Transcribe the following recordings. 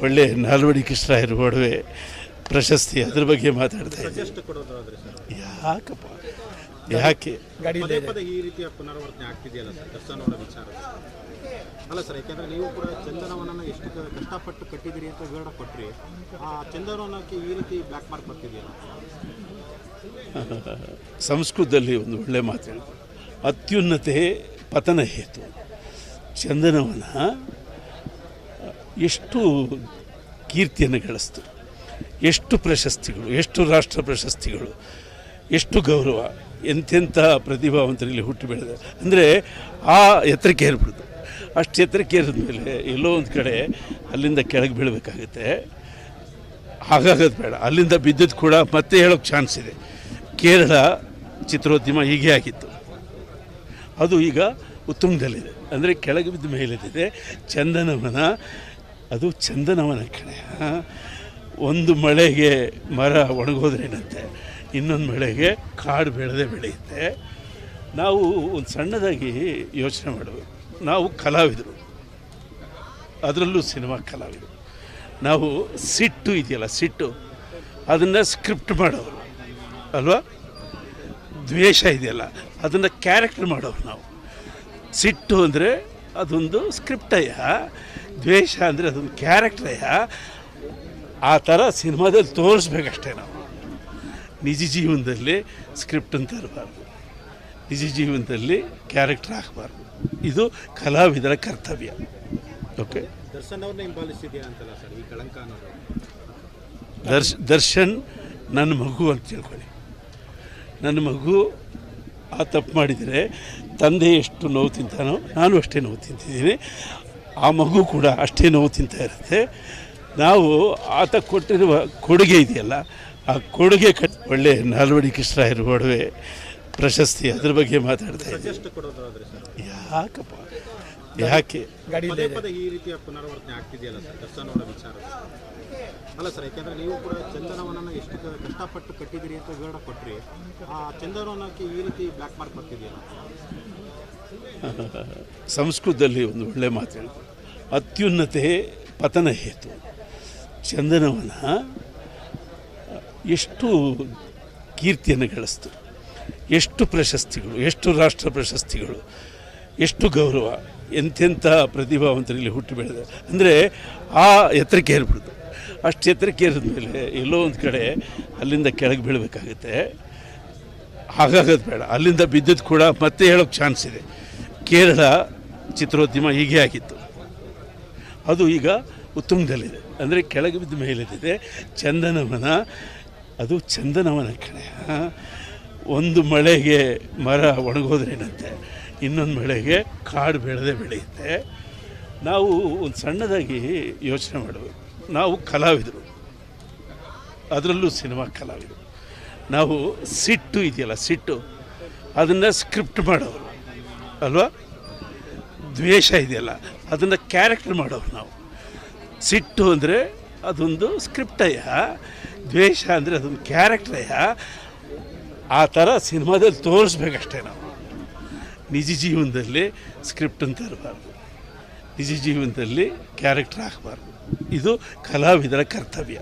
ಒಳ್ಳೆ ನಾಲ್ವಡಿ ಕೃಷ್ಣರಾಯರು ಒಡವೆ ಪ್ರಶಸ್ತಿ ಅದ್ರ ಬಗ್ಗೆ ಮಾತಾಡ್ತಾ ಇದ್ದೀನಿ. ಯಾಕಪ್ಪ ಯಾಕೆ ಈ ರೀತಿಯ ಪುನರಾವರ್ತನೆ ಆಗ್ತಿದೆಯಲ್ಲ ಸರ್ ದರ್ಶನ್ ಅವರ ವಿಚಾರ ಅಲ್ಲ ಸರ್, ಯಾಕೆಂದರೆ ನೀವು ಕೂಡ ಚಂದನವನನ್ನು ಎಷ್ಟು ಕಷ್ಟಪಟ್ಟು ಕಟ್ಟಿದ್ದೀರಿ ಅಂತ ವಿವರಣೆ ಕೊಟ್ಟರಿ. ಆ ಚಂದನವನಕ್ಕೆ ಈ ರೀತಿ ಬ್ಲ್ಯಾಕ್ ಮಾರ್ಕ್ ಬರ್ತಿದೆಯಲ್ಲ. ಸಂಸ್ಕೃತದಲ್ಲಿ ಒಂದು ಒಳ್ಳೆ ಮಾತು ಹೇಳಿ, ಅತ್ಯುನ್ನತೆ ಪತನ ಹೇತು. ಚಂದನವನ ಎಷ್ಟು ಕೀರ್ತಿಯನ್ನು ಗಳಿಸ್ತು, ಎಷ್ಟು ಪ್ರಶಸ್ತಿಗಳು, ಎಷ್ಟು ರಾಷ್ಟ್ರ ಪ್ರಶಸ್ತಿಗಳು, ಎಷ್ಟು ಗೌರವ, ಎಂತೆಂಥ ಪ್ರತಿಭಾವಂತರಲ್ಲಿ ಹುಟ್ಟು ಬೆಳೆದ ಅಂದರೆ ಆ ಎತ್ತರಕ್ಕೆ ಏರ್ಬಿಡ್ದು. ಅಷ್ಟು ಎತ್ತರಕ್ಕೆ ಏರಿದ ಮೇಲೆ ಎಲ್ಲೋ ಒಂದು ಕಡೆ ಅಲ್ಲಿಂದ ಕೆಳಗೆ ಬೀಳಬೇಕಾಗುತ್ತೆ. ಹಾಗಾಗೋದು ಬೇಡ, ಅಲ್ಲಿಂದ ಬಿದ್ದದ್ದು ಕೂಡ ಮತ್ತೆ ಹೇಳೋಕ್ಕೆ ಚಾನ್ಸ್ ಇದೆ. ಕೇರಳ ಚಿತ್ರೋದ್ಯಮ ಹೀಗೆ ಆಗಿತ್ತು, ಅದು ಈಗ ಉತ್ತುಂಗದಲ್ಲಿದೆ. ಅಂದರೆ ಕೆಳಗೆ ಬಿದ್ದ ಮೇಲಿದೆ. ಚಂದನವನ ಅದು ಚಂದನವನ ಕಡೆ. ಒಂದು ಮಳೆಗೆ ಮರ ಒಣಗೋದ್ರೇನಂತೆ, ಇನ್ನೊಂದು ಮಳೆಗೆ ಕಾಡು ಬೆಳೆಯುತ್ತೆ. ನಾವು ಒಂದು ಸಣ್ಣದಾಗಿ ಯೋಚನೆ ಮಾಡಬೇಕು. ನಾವು ಕಲಾವಿದರು, ಅದರಲ್ಲೂ ಸಿನಿಮಾ ಕಲಾವಿದರು. ನಾವು ಸಿಟ್ಟು ಇದೆಯಲ್ಲ, ಸಿಟ್ಟು ಅದನ್ನು ಸ್ಕ್ರಿಪ್ಟ್ ಮಾಡೋರು ಅಲ್ವಾ. ದ್ವೇಷ ಇದೆಯಲ್ಲ ಅದನ್ನು ಕ್ಯಾರೆಕ್ಟರ್ ಮಾಡೋರು ನಾವು. ಸಿಟ್ಟು ಅಂದರೆ ಅದೊಂದು ಸ್ಕ್ರಿಪ್ಟಯ್ಯ, ದ್ವೇಷ ಅಂದರೆ ಅದೊಂದು ಕ್ಯಾರೆಕ್ಟರಯ್ಯ. ಆ ಥರ ಸಿನಿಮಾದಲ್ಲಿ ತೋರಿಸ್ಬೇಕಷ್ಟೇ ನಾವು. ನಿಜ ಜೀವನದಲ್ಲಿ ಸ್ಕ್ರಿಪ್ಟ್ ಅಂತ ಇರಬಾರ್ದು, ನಿಜ ಜೀವನದಲ್ಲಿ ಕ್ಯಾರೆಕ್ಟರ್ ಹಾಕಬಾರ್ದು. ಇದು ಕಲಾವಿದರ ಕರ್ತವ್ಯ. ಓಕೆ, ದರ್ಶನ್ ಅವ್ರನ್ನ ಹಿಂಬಾಲಿಸಿದ್ಯಾ ಅಂತಲ್ಲ ಸರ್ ಈ ಕಳಂಕ ಅನ್ನೋದು. ದರ್ಶನ್ ನನ್ನ ಮಗು ಅಂತ ತಿಳ್ಕೊಳ್ಳಿ. ನನ್ನ ಮಗು ಆ ತಪ್ಪು ಮಾಡಿದರೆ ತಂದೆ ಎಷ್ಟು ನೋವು ತಿಂತಾನೋ ನಾನು ಅಷ್ಟೇ ನೋವು ತಿಂತಿದ್ದೀನಿ. ಆ ಮಗು ಕೂಡ ಅಷ್ಟೇ ನೋವು ತಿಂತಾ ಇರುತ್ತೆ. ನಾವು ಆತ ಕೊಟ್ಟಿರುವ ಕೊಡುಗೆ ಇದೆಯಲ್ಲ, ಆ ಕೊಡುಗೆ ಒಳ್ಳೆ ನಾಲ್ವಡಿ ಕೃಷ್ಣರಾಯರು ಒಡವೆ ಪ್ರಶಸ್ತಿ ಅದ್ರ ಬಗ್ಗೆ ಮಾತಾಡ್ತಾ ಇದ್ದೀನಿ. ಯಾಕಪ್ಪ ಯಾಕೆ ಈ ರೀತಿಯ ಪುನರಾವರ್ತನೆ ಆಗ್ತಿದೆಯಲ್ಲ ಸರ್ ದರ್ಶನ್ ಅವರ ವಿಚಾರ ಅಲ್ಲ ಸರ್, ಯಾಕೆಂದರೆ ನೀವು ಕೂಡ ಚಂದನವನನ್ನು ಎಷ್ಟು ಕಷ್ಟಪಟ್ಟು ಕಟ್ಟಿದ್ದೀರಿ ಅಂತ ವಿವರಣೆ ಕೊಟ್ಟರಿ. ಆ ಚಂದನವನಕ್ಕೆ ಈ ರೀತಿ ಬ್ಲ್ಯಾಕ್ ಮಾರ್ಕ್ ಬರ್ತಿದೆಯಲ್ಲ. ಸಂಸ್ಕೃತದಲ್ಲಿ ಒಂದು ಒಳ್ಳೆ ಮಾತು ಹೇಳಿ, ಅತ್ಯುನ್ನತೆ ಪತನ ಹೇತು. ಚಂದನವನ ಎಷ್ಟು ಕೀರ್ತಿಯನ್ನು ಗಳಿಸ್ತು, ಎಷ್ಟು ಪ್ರಶಸ್ತಿಗಳು, ಎಷ್ಟು ರಾಷ್ಟ್ರ ಪ್ರಶಸ್ತಿಗಳು, ಎಷ್ಟು ಗೌರವ, ಎಂತೆಂಥ ಪ್ರತಿಭಾವಂತರಲ್ಲಿ ಹುಟ್ಟು ಬೆಳೆದ. ಅಂದರೆ ಆ ಎತ್ತರಕ್ಕೆ ಏರ್ಬಿಡ್ದು. ಅಷ್ಟು ಎತ್ತರಕ್ಕೆ ಏರಿದ ಮೇಲೆ ಎಲ್ಲೋ ಒಂದು ಕಡೆ ಅಲ್ಲಿಂದ ಕೆಳಗೆ ಬೀಳಬೇಕಾಗುತ್ತೆ. ಹಾಗಾಗೋದು ಬೇಡ, ಅಲ್ಲಿಂದ ಬಿದ್ದದ್ದು ಕೂಡ ಮತ್ತೆ ಹೇಳೋಕ್ಕೆ ಚಾನ್ಸ್ ಇದೆ. ಕೇರಳ ಚಿತ್ರೋದ್ಯಮ ಹೀಗೆ ಆಗಿತ್ತು, ಅದು ಈಗ ಉತ್ತುಂಗದಲ್ಲಿದೆ. ಅಂದರೆ ಕೆಳಗೆ ಬಿದ್ದ ಮೇಲಿದೆ. ಚಂದನವನ ಅದು ಚಂದನವನ ಕಡೆ. ಒಂದು ಮಳೆಗೆ ಮರ ಒಣಗೋದ್ರೇನಂತೆ, ಇನ್ನೊಂದು ಮಳೆಗೆ ಕಾಡು ಬೆಳೆಯುತ್ತೆ. ನಾವು ಒಂದು ಸಣ್ಣದಾಗಿ ಯೋಚನೆ ಮಾಡಬೇಕು. ನಾವು ಕಲಾವಿದರು, ಅದರಲ್ಲೂ ಸಿನಿಮಾ ಕಲಾವಿದರು. ನಾವು ಸಿಟ್ಟು ಇದೆಯಲ್ಲ, ಸಿಟ್ಟು ಅದನ್ನು ಸ್ಕ್ರಿಪ್ಟ್ ಮಾಡೋರು ಅಲ್ವಾ. ದ್ವೇಷ ಇದೆಯಲ್ಲ ಅದನ್ನು ಕ್ಯಾರೆಕ್ಟರ್ ಮಾಡೋರು ನಾವು. ಸಿಟ್ಟು ಅಂದರೆ ಅದೊಂದು ಸ್ಕ್ರಿಪ್ಟಯ್ಯ, ದ್ವೇಷ ಅಂದರೆ ಅದೊಂದು ಕ್ಯಾರೆಕ್ಟರಯ್ಯ. ಆ ಥರ ಸಿನಿಮಾದಲ್ಲಿ ತೋರಿಸ್ಬೇಕಷ್ಟೇ ನಾವು. ನಿಜ ಜೀವನದಲ್ಲಿ ಸ್ಕ್ರಿಪ್ಟ್ ಅಂತ ಇರಬಾರ್ದು, ನಿಜ ಜೀವನದಲ್ಲಿ ಕ್ಯಾರೆಕ್ಟರ್ ಹಾಕಬಾರ್ದು. ಇದು ಕಲಾವಿದರ ಕರ್ತವ್ಯ.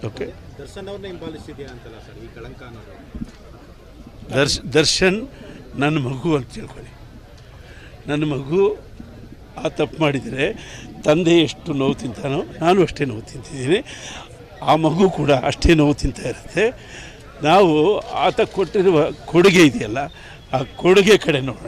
ಓಕೆ, ದರ್ಶನ್ ಅವ್ರನ್ನ ಹಿಂಬಾಲಿಸಿದ್ಯಾ ಅಂತಲ್ಲ ಸರ್ ಈ ಕಳಂಕ ಅನ್ನೋದು. ದರ್ಶನ್ ನನ್ನ ಮಗು ಅಂತ ತಿಳ್ಕೊಳ್ಳಿ. ನನ್ನ ಮಗು ಆ ತಪ್ಪು ಮಾಡಿದರೆ ತಂದೆ ಎಷ್ಟು ನೋವು ತಿಂತಾನೋ ನಾನು ಅಷ್ಟೇ ನೋವು ತಿಂತಿದ್ದೀನಿ. ಆ ಮಗು ಕೂಡ ಅಷ್ಟೇ ನೋವು ತಿಂತಾ ಇರುತ್ತೆ. ನಾವು ಆತ ಕೊಟ್ಟಿರುವ ಕೊಡುಗೆ ಇದೆಯಲ್ಲ, ಆ ಕೊಡುಗೆ ಕಡೆ ನೋಡೋಣ.